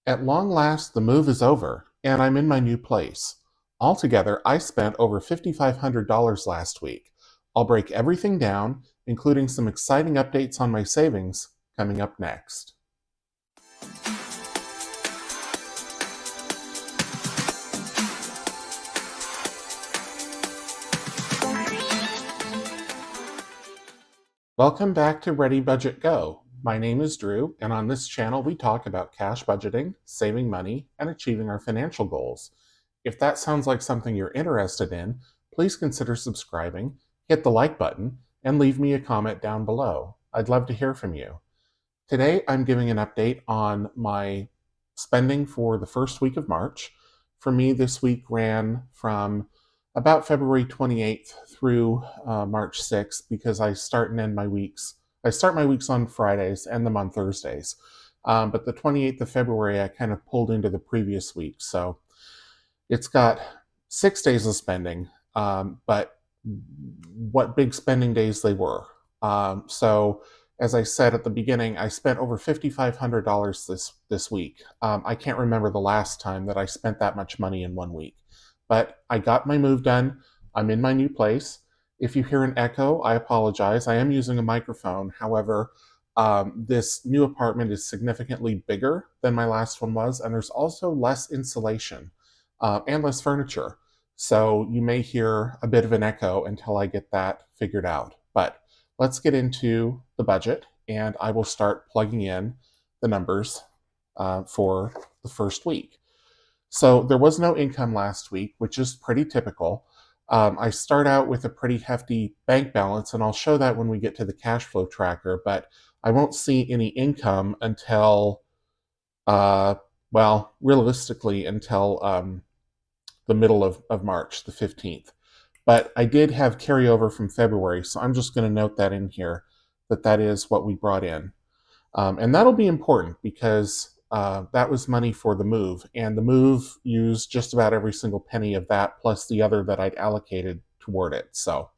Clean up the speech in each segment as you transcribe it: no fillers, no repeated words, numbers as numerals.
At long last, the move is over, and I'm in my new place. Altogether, I spent over $5,500 last week. I'll break everything down, including some exciting updates on my savings, coming up next. Welcome back to Ready Budget Go. My name is Drew, and on this channel we talk about cash budgeting, saving money, and achieving our financial goals. If that sounds like something you're interested in, please consider subscribing, hit the like button, and leave me a comment down below. I'd love to hear from you. Today I'm giving an update on my spending for the first week of March. For me, this week ran from about February 28th through March 6th because I start and end my weeks. I start my weeks on Fridays, end them on Thursdays. But the 28th of February, I kind of pulled into the previous week. So it's got 6 days of spending, but what big spending days they were. So as I said at the beginning, I spent over $5,500 this week. I can't remember the last time that I spent that much money in 1 week. But I got my move done. I'm in my new place. If you hear an echo, I apologize. I am using a microphone. However, this new apartment is significantly bigger than my last one was, and there's also less insulation and less furniture. So you may hear a bit of an echo until I get that figured out. But let's get into the budget, and I will start plugging in the numbers for the first week. So there was no income last week, which is pretty typical. I start out with a pretty hefty bank balance, and I'll show that when we get to the cash flow tracker, but I won't see any income until, well, realistically, until the middle of March, the 15th. But I did have carryover from February, so I'm just going to note that in here, that is what we brought in. And that'll be important because that was money for the move, and the move used just about every single penny of that, plus the other that I'd allocated toward it. So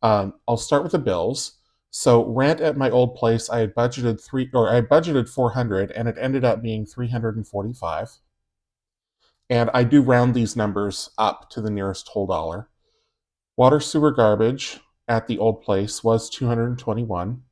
I'll start with the bills. So rent at my old place, I had budgeted $400, and it ended up being $345. And I do round these numbers up to the nearest whole dollar. Water, sewer, garbage at the old place was $221.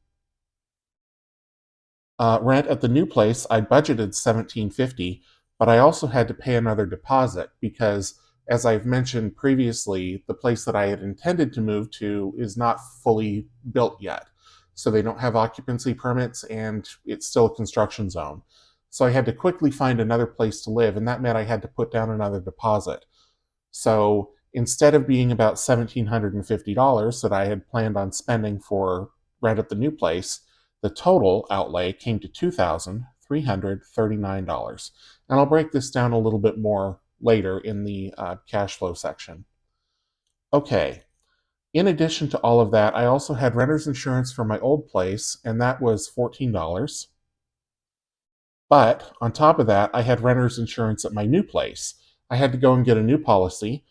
Rent at the new place, I budgeted $1,750, but I also had to pay another deposit because, as I've mentioned previously, the place that I had intended to move to is not fully built yet. So they don't have occupancy permits, and it's still a construction zone. So I had to quickly find another place to live, and that meant I had to put down another deposit. So instead of being about $1,750 that I had planned on spending for rent at the new place, the total outlay came to $2,339. And I'll break this down a little bit more later in the cash flow section. Okay, in addition to all of that, I also had renter's insurance for my old place, and that was $14. But on top of that, I had renter's insurance at my new place. I had to go and get a new policy.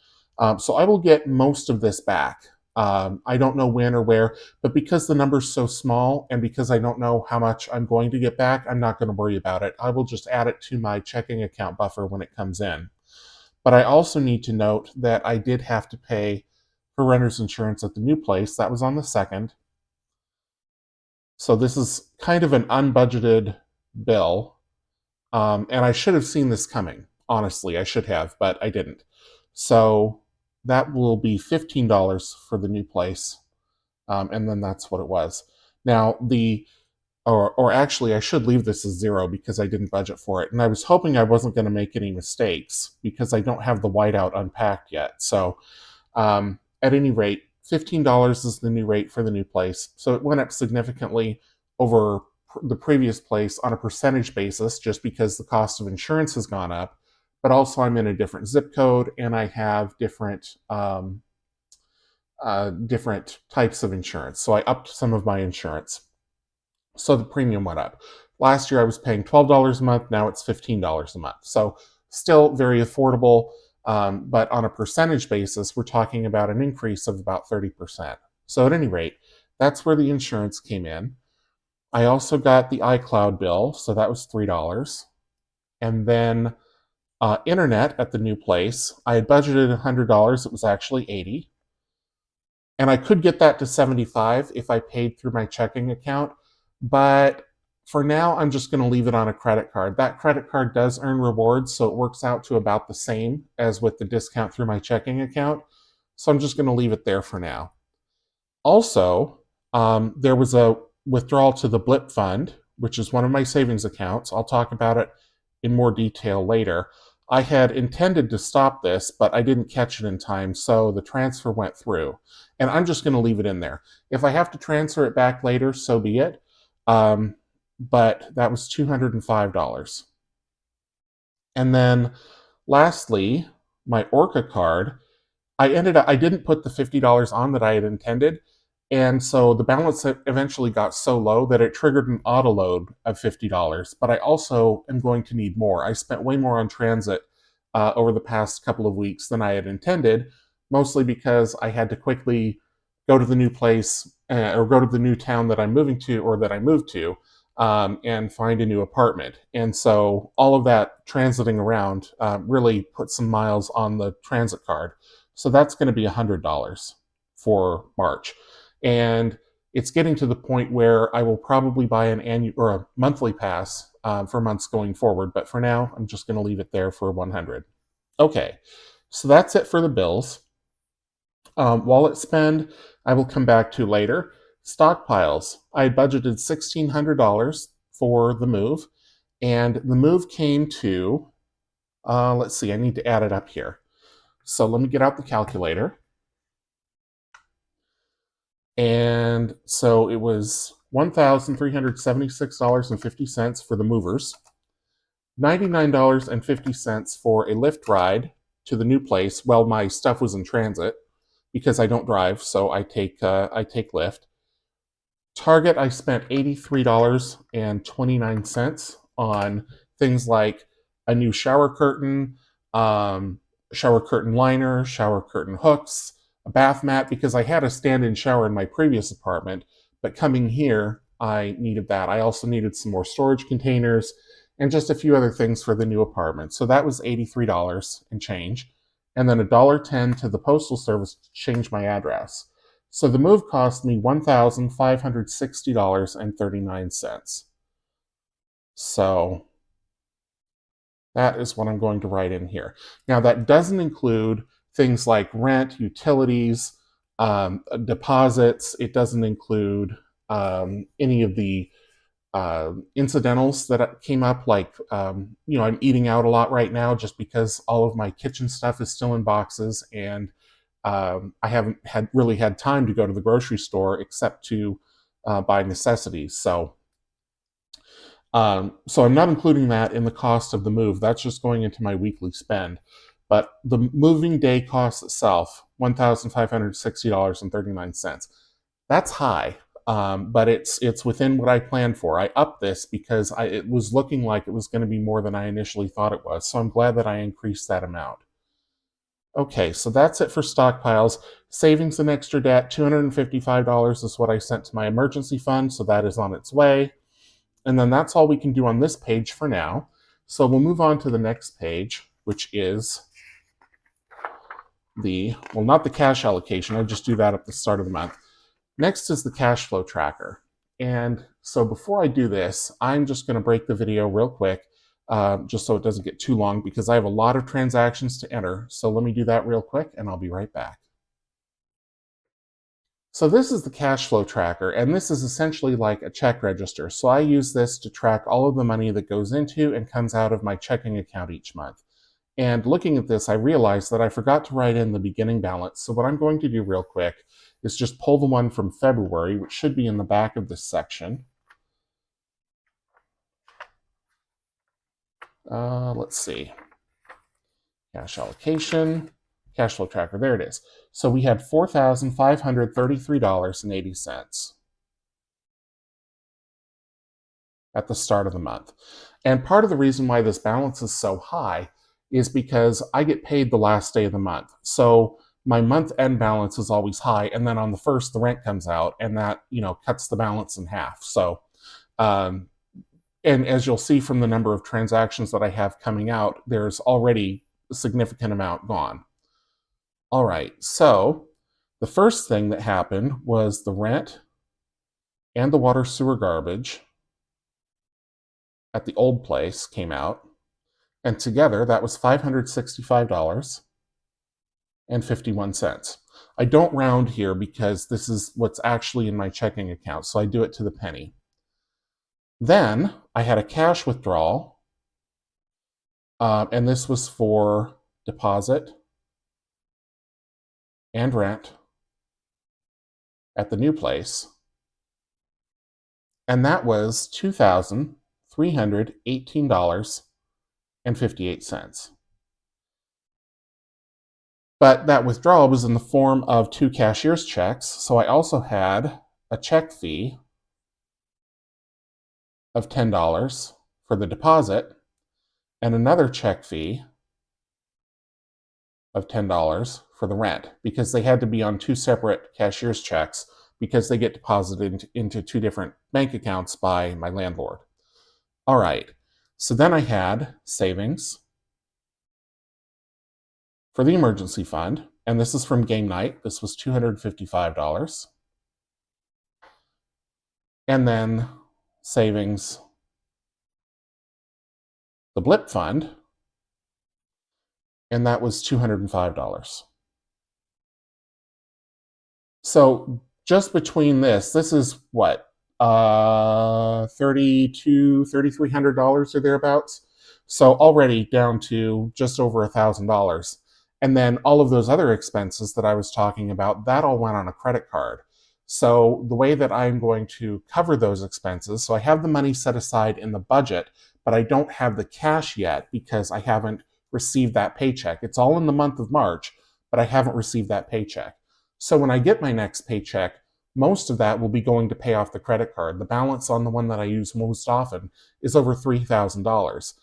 So I will get most of this back. I don't know when or where, but because the number's so small and because I don't know how much I'm going to get back, I'm not going to worry about it. I will just add it to my checking account buffer when it comes in. But I also need to note that I did have to pay for renter's insurance at the new place. That was on the 2nd. So this is kind of an unbudgeted bill. And I should have seen this coming. Honestly, I should have, but I didn't. So that will be $15 for the new place, and then that's what it was. Now or actually, I should leave this as 0 because I didn't budget for it, and I was hoping I wasn't going to make any mistakes because I don't have the whiteout unpacked yet. So at any rate, $15 is the new rate for the new place. So it went up significantly over the previous place on a percentage basis, just because the cost of insurance has gone up. But also I'm in a different zip code, and I have different types of insurance. So I upped some of my insurance. So the premium went up. Last year I was paying $12 a month. Now it's $15 a month. So still very affordable. But on a percentage basis, we're talking about an increase of about 30%. So at any rate, that's where the insurance came in. I also got the iCloud bill, so that was $3. And then internet at the new place, I had budgeted $100. It was actually $80. And I could get that to $75 if I paid through my checking account. But for now, I'm just going to leave it on a credit card. That credit card does earn rewards, so it works out to about the same as with the discount through my checking account. So I'm just going to leave it there for now. Also, there was a withdrawal to the BLIP fund, which is one of my savings accounts. I'll talk about it in more detail later. I had intended to stop this, but I didn't catch it in time, so the transfer went through. And I'm just going to leave it in there. If I have to transfer it back later, so be it. But that was $205. And then lastly, my Orca card, I didn't put the $50 on that I had intended. And so the balance eventually got so low that it triggered an auto load of $50. But I also am going to need more. I spent way more on transit over the past couple of weeks than I had intended, mostly because I had to quickly go to the new place or go to the new town that I'm moving to or that I moved to and find a new apartment. And so all of that transiting around really put some miles on the transit card. So that's going to be $100 for March. And it's getting to the point where I will probably buy an annual or a monthly pass for months going forward. But for now, I'm just going to leave it there for 100. Okay, so that's it for the bills. Wallet spend, I will come back to later. Stockpiles, I had budgeted $1,600 for the move, and the move came to, let's see, I need to add it up here. So let me get out the calculator. And so it was $1,376.50 for the movers, $99.50 for a Lyft ride to the new place. Well, my stuff was in transit because I don't drive, so I take Lyft. Target, I spent $83.29 on things like a new shower curtain liner, shower curtain hooks, a bath mat, because I had a stand-in shower in my previous apartment, but coming here, I needed that. I also needed some more storage containers and just a few other things for the new apartment. So that was $83 and change. And then $1.10 to the postal service to change my address. So the move cost me $1,560.39. So that is what I'm going to write in here. Now, that doesn't include things like rent, utilities, deposits. It doesn't include any of the incidentals that came up, like, I'm eating out a lot right now just because all of my kitchen stuff is still in boxes, and I haven't really had time to go to the grocery store except to buy necessities. So I'm not including that in the cost of the move. That's just going into my weekly spend. But the moving day cost itself, $1,560.39. That's high, but it's within what I planned for. I upped this because it was looking like it was going to be more than I initially thought it was. So I'm glad that I increased that amount. Okay, so that's it for stockpiles. Savings and extra debt, $255 is what I sent to my emergency fund, so that is on its way. And then that's all we can do on this page for now. So we'll move on to the next page, which is not the cash allocation. I just do that at the start of the month. Next is the cash flow tracker. And so before I do this, I'm just going to break the video real quick, just so it doesn't get too long, because I have a lot of transactions to enter. So let me do that real quick, and I'll be right back. So this is the cash flow tracker, and this is essentially like a check register. So I use this to track all of the money that goes into and comes out of my checking account each month. And looking at this, I realized that I forgot to write in the beginning balance. So what I'm going to do real quick is just pull the one from February, which should be in the back of this section. Let's see. Cash allocation, cash flow tracker, there it is. So we had $4,533.80 at the start of the month. And part of the reason why this balance is so high is because I get paid the last day of the month. So my month end balance is always high, and then on the first, the rent comes out, and that cuts the balance in half. So And as you'll see from the number of transactions that I have coming out, there's already a significant amount gone. All right, so the first thing that happened was the rent and the water sewer garbage at the old place came out, and together that was $565.51. I don't round here because this is what's actually in my checking account, so I do it to the penny. Then I had a cash withdrawal, and this was for deposit and rent at the new place, and that was $2,318.58. But that withdrawal was in the form of 2 cashier's checks, so I also had a check fee of $10 for the deposit and another check fee of $10 for the rent, because they had to be on 2 separate cashier's checks because they get deposited into 2 different bank accounts by my landlord. All right, so then I had savings for the emergency fund, and this is from game night. This was $255. And then savings, the BLIP fund, and that was $205. So just between this is what, $3,300 or thereabouts. So already down to just over $1,000. And then all of those other expenses that I was talking about, that all went on a credit card. So the way that I'm going to cover those expenses, so I have the money set aside in the budget, but I don't have the cash yet because I haven't received that paycheck. It's all in the month of March, but I haven't received that paycheck. So when I get my next paycheck, most of that will be going to pay off the credit card. The balance on the one that I use most often is over $3,000.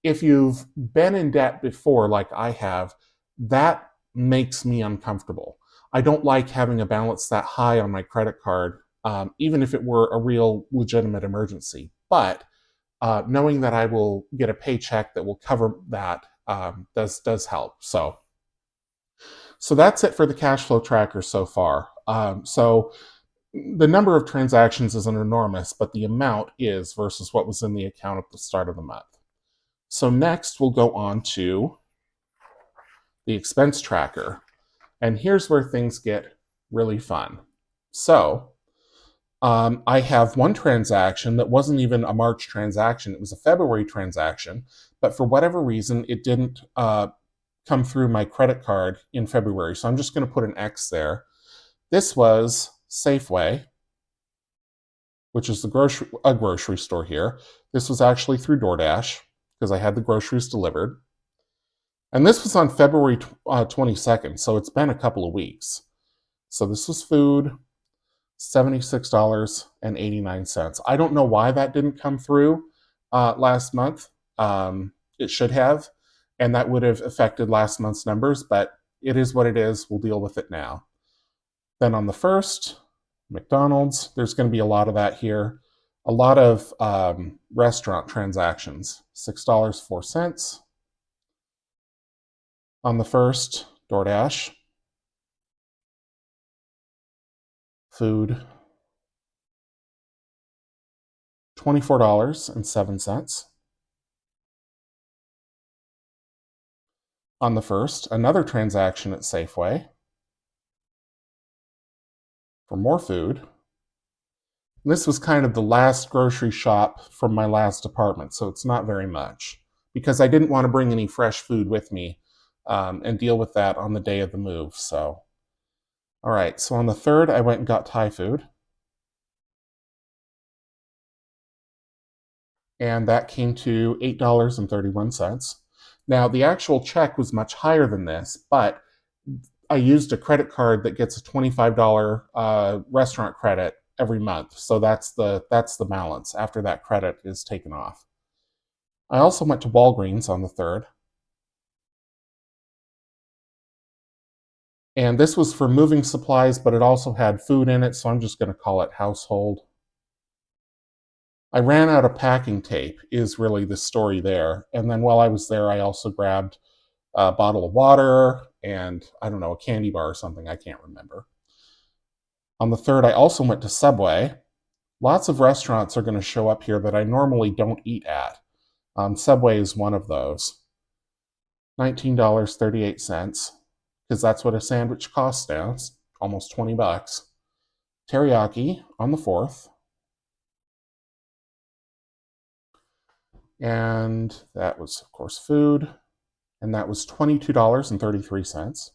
If you've been in debt before, like I have, that makes me uncomfortable. I don't like having a balance that high on my credit card, even if it were a real legitimate emergency. But knowing that I will get a paycheck that will cover that does help. So that's it for the cash flow tracker so far. So the number of transactions isn't enormous, but the amount is versus what was in the account at the start of the month. So next we'll go on to the expense tracker. And here's where things get really fun. So I have one transaction that wasn't even a March transaction. It was a February transaction, but for whatever reason, it didn't come through my credit card in February. So I'm just going to put an X there. This was Safeway, which is a grocery store here. This was actually through DoorDash because I had the groceries delivered. And this was on February 22nd, so it's been a couple of weeks. So this was food, $76.89. I don't know why that didn't come through last month. It should have, and that would have affected last month's numbers, but it is what it is. We'll deal with it now. Then on the 1st, McDonald's, there's going to be a lot of that here. A lot of restaurant transactions, $6.04. On the 1st, DoorDash, food, $24.07. On the 1st, another transaction at Safeway for more food. This was kind of the last grocery shop from my last apartment, so it's not very much because I didn't want to bring any fresh food with me and deal with that on the day of the move. So, all right, so on the 3rd, I went and got Thai food. And that came to $8.31. Now, the actual check was much higher than this, but I used a credit card that gets a $25 restaurant credit every month. So that's the balance after that credit is taken off. I also went to Walgreens on the 3rd. And this was for moving supplies, but it also had food in it, so I'm just going to call it household. I ran out of packing tape is really the story there. And then while I was there, I also grabbed a bottle of water and, I don't know, a candy bar or something. I can't remember. On the 3rd, I also went to Subway. Lots of restaurants are going to show up here that I normally don't eat at. Subway is one of those. $19.38, because that's what a sandwich costs now. It's almost $20. Teriyaki on the 4th. And that was, of course, food. And that was $22.33.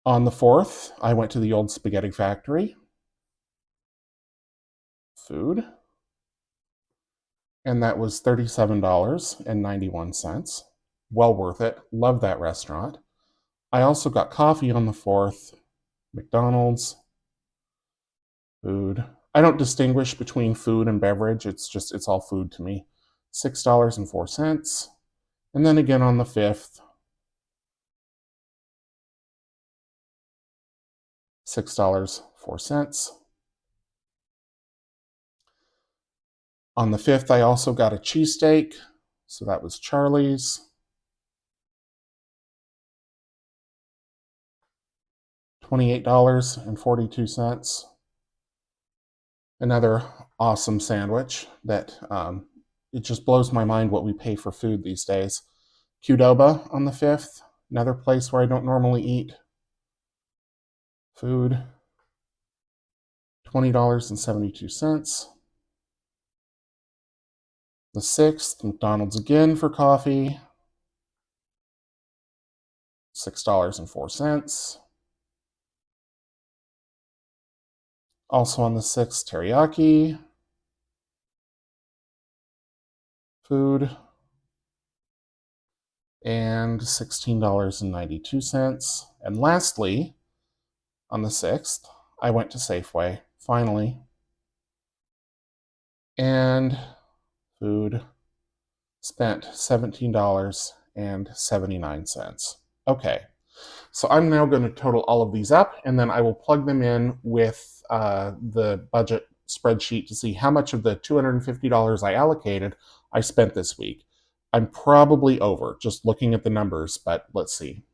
On the 4th, I went to the old spaghetti factory. Food. And that was $37.91. Well worth it. Love that restaurant. I also got coffee on the 4th. McDonald's. Food. I don't distinguish between food and beverage. It's all food to me. $6.04. And then again on the 5th, $6.04. On the 5th, I also got a cheesesteak. So that was Charlie's. $28.42. Another awesome sandwich that it just blows my mind what we pay for food these days. Qdoba on the 5th, another place where I don't normally eat. Food, $20.72. The 6th, McDonald's again for coffee, $6.04. Also on the 6th, teriyaki. Food, and $16.92. And lastly, on the 6th, I went to Safeway, finally. And food, spent $17.79. Okay, so I'm now going to total all of these up, and then I will plug them in with the budget spreadsheet to see how much of the $250 I allocated I spent this week. I'm probably over, just looking at the numbers, but let's see.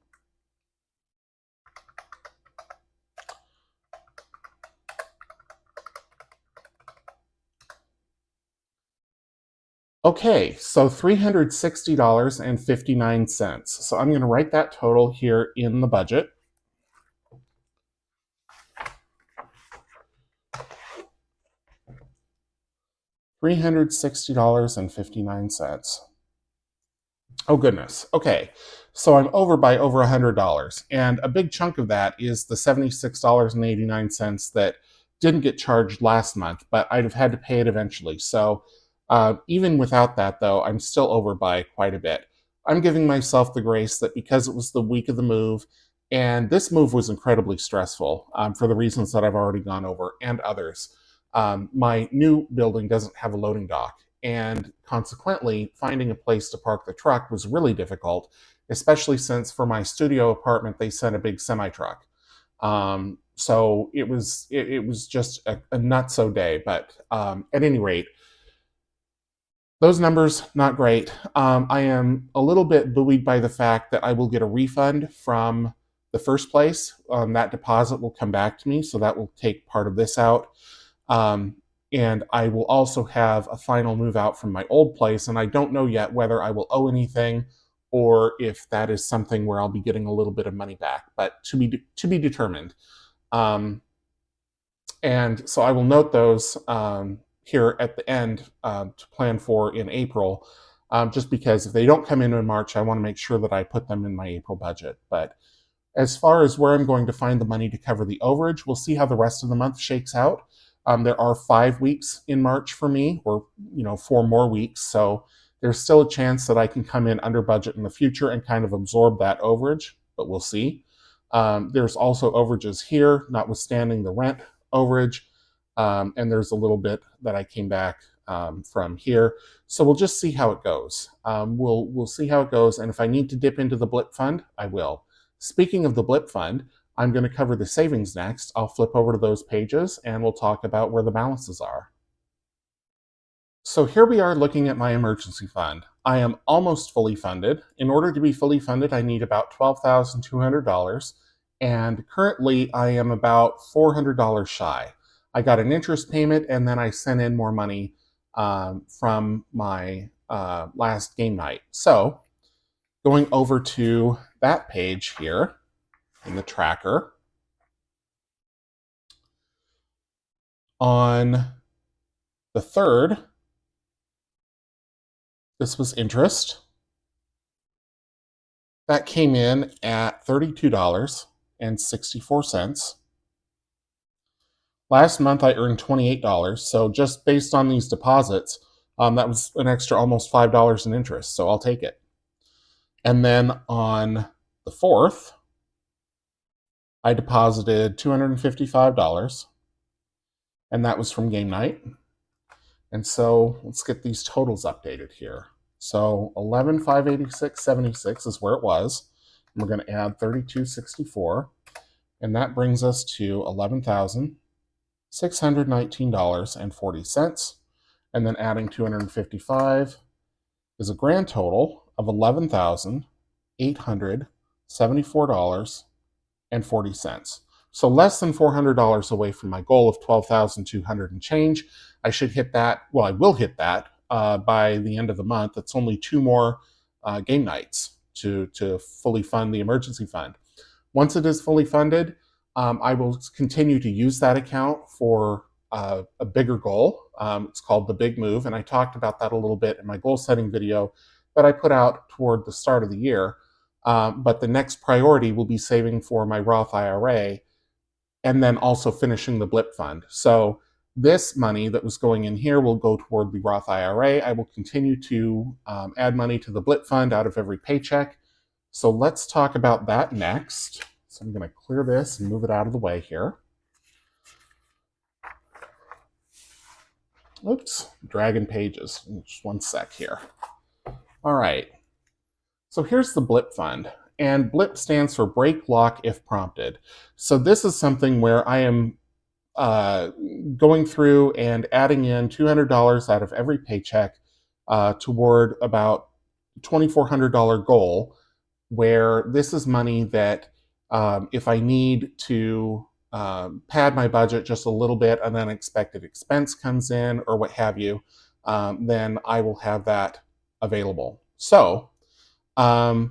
Okay, so $360.59. So I'm going to write that total here in the budget. $360.59. Oh, goodness. Okay. So I'm over by over $100. And a big chunk of that is the $76.89 that didn't get charged last month, but I'd have had to pay it eventually. So even without that, though, I'm still over by quite a bit. I'm giving myself the grace that because it was the week of the move, and this move was incredibly stressful for the reasons that I've already gone over and others. My new building doesn't have a loading dock, and consequently, finding a place to park the truck was really difficult, especially since for my studio apartment they sent a big semi truck. So it was just a nutso day. But at any rate, those numbers not great. I am a little bit buoyed by the fact that I will get a refund from the first place. That deposit will come back to me, so that will take part of this out. And I will also have a final move out from my old place, and I don't know yet whether I will owe anything or if that is something where I'll be getting a little bit of money back, but to be determined. And so I will note those here at the end to plan for in April, just because if they don't come in March, I want to make sure that I put them in my April budget. But as far as where I'm going to find the money to cover the overage, we'll see how the rest of the month shakes out. There are 5 weeks in March for me, or 4 more weeks, so there's still a chance that I can come in under budget in the future and kind of absorb that overage, but we'll see. There's also overages here, notwithstanding the rent overage, and there's a little bit that I came back from here. So we'll just see how it goes. We'll see how it goes, and if I need to dip into the BLIP fund, I will. Speaking of the BLIP fund, I'm going to cover the savings next. I'll flip over to those pages and we'll talk about where the balances are. So here we are looking at my emergency fund. I am almost fully funded. In order to be fully funded, I need about $12,200, and currently I am about $400 shy. I got an interest payment, and then I sent in more money from my last game night. So going over to that page here in the tracker, on the 3rd, this was interest. That came in at $32.64. Last month I earned $28, so just based on these deposits, that was an extra almost $5 in interest, so I'll take it. And then on the 4th, I deposited $255, and that was from game night. And so let's get these totals updated here. So 11,586.76 is where it was. And we're going to add 32.64, and that brings us to $11,619.40. And then adding 255 is a grand total of $11,874.40. So less than $400 away from my goal of $12,200 and change. I should hit that. Well, I will hit that by the end of the month. It's only 2 more game nights to fully fund the emergency fund. Once it is fully funded, I will continue to use that account for a bigger goal. It's called the Big Move, and I talked about that a little bit in my goal setting video that I put out toward the start of the year. But the next priority will be saving for my Roth IRA, and then also finishing the BLIP fund. So this money that was going in here will go toward the Roth IRA. I will continue to add money to the BLIP fund out of every paycheck. So let's talk about that next. So I'm going to clear this and move it out of the way here. Oops, dragging pages. Just one sec here. All right. So here's the BLIP fund. And BLIP stands for Break Lock If Prompted. So this is something where I am going through and adding in $200 out of every paycheck toward about $2,400 goal, where this is money that if I need to pad my budget just a little bit, an unexpected expense comes in or what have you, then I will have that available. So in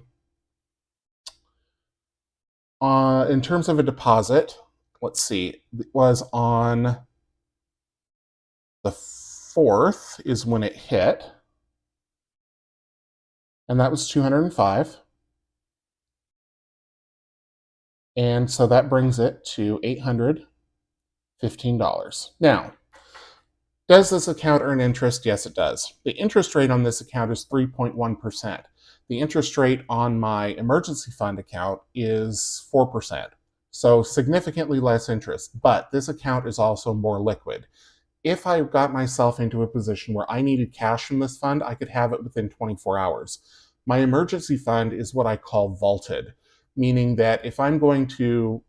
terms of a deposit, let's see, it was on the 4th is when it hit, and that was $205. And so that brings it to $815. Now, does this account earn interest? Yes, it does. The interest rate on this account is 3.1%. The interest rate on my emergency fund account is 4%. So significantly less interest, but this account is also more liquid. If I got myself into a position where I needed cash from this fund, I could have it within 24 hours. My emergency fund is what I call vaulted, meaning that if I'm going to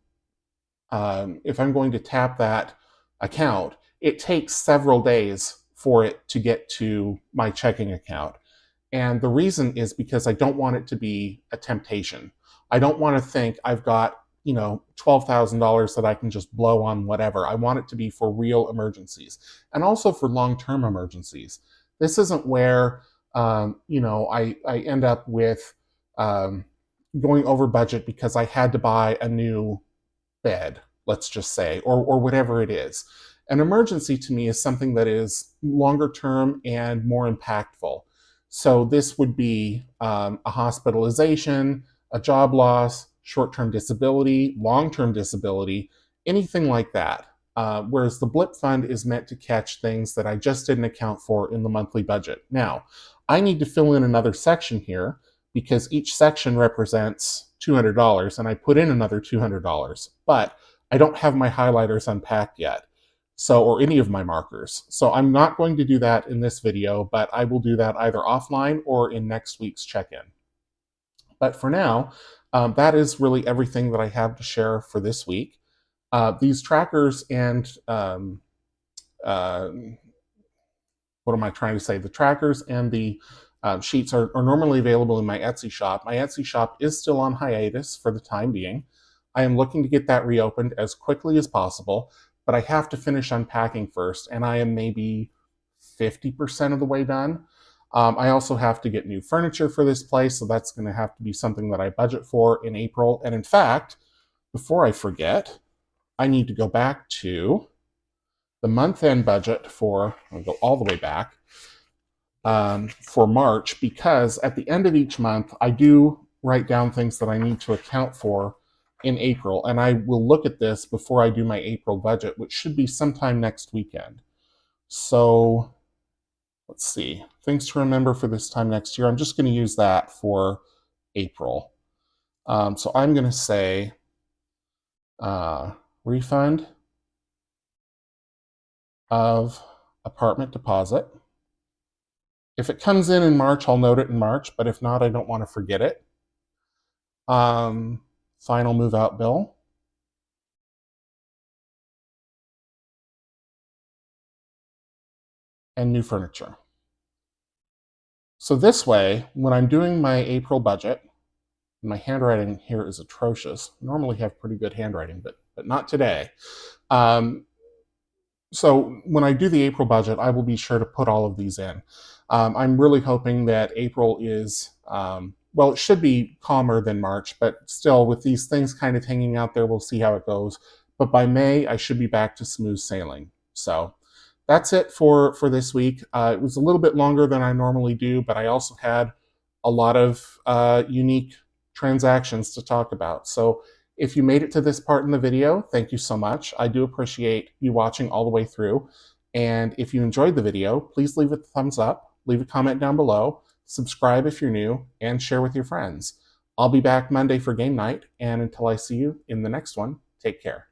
tap that account, it takes several days for it to get to my checking account. And the reason is because I don't want it to be a temptation. I don't want to think I've got, $12,000 that I can just blow on whatever. I want it to be for real emergencies and also for long-term emergencies. This isn't where, I end up with going over budget because I had to buy a new bed, let's just say, or whatever it is. An emergency to me is something that is longer term and more impactful. So this would be a hospitalization, a job loss, short-term disability, long-term disability, anything like that. Whereas the BLIP fund is meant to catch things that I just didn't account for in the monthly budget. Now, I need to fill in another section here because each section represents $200, and I put in another $200, but I don't have my highlighters unpacked yet, or any of my markers. So I'm not going to do that in this video, but I will do that either offline or in next week's check-in. But for now, that is really everything that I have to share for this week. These trackers and uh, what am I trying to say? The trackers and the sheets are normally available in my Etsy shop. My Etsy shop is still on hiatus for the time being. I am looking to get that reopened as quickly as possible, but I have to finish unpacking first, and I am maybe 50% of the way done. I also have to get new furniture for this place, so that's going to have to be something that I budget for in April. And in fact, before I forget, I need to go back to the month-end budget for, I'll go all the way back, for March, because at the end of each month, I do write down things that I need to account for in April, and I will look at this before I do my April budget, which should be sometime next weekend. So let's see, things to remember for this time next year. I'm just going to use that for April. So I'm going to say refund of apartment deposit. If it comes in March, I'll note it in March, but if not, I don't want to forget it. Final move out bill. And new furniture. So this way, when I'm doing my April budget, my handwriting here is atrocious. I normally have pretty good handwriting, but not today. So when I do the April budget, I will be sure to put all of these in. I'm really hoping that April is, well, it should be calmer than March, but still with these things kind of hanging out there, we'll see how it goes. But by May, I should be back to smooth sailing. So that's it for this week. It was a little bit longer than I normally do, but I also had a lot of unique transactions to talk about. So if you made it to this part in the video, thank you so much. I do appreciate you watching all the way through. And if you enjoyed the video, please leave it a thumbs up, leave a comment down below, subscribe if you're new, and share with your friends. I'll be back Monday for game night, and until I see you in the next one, take care.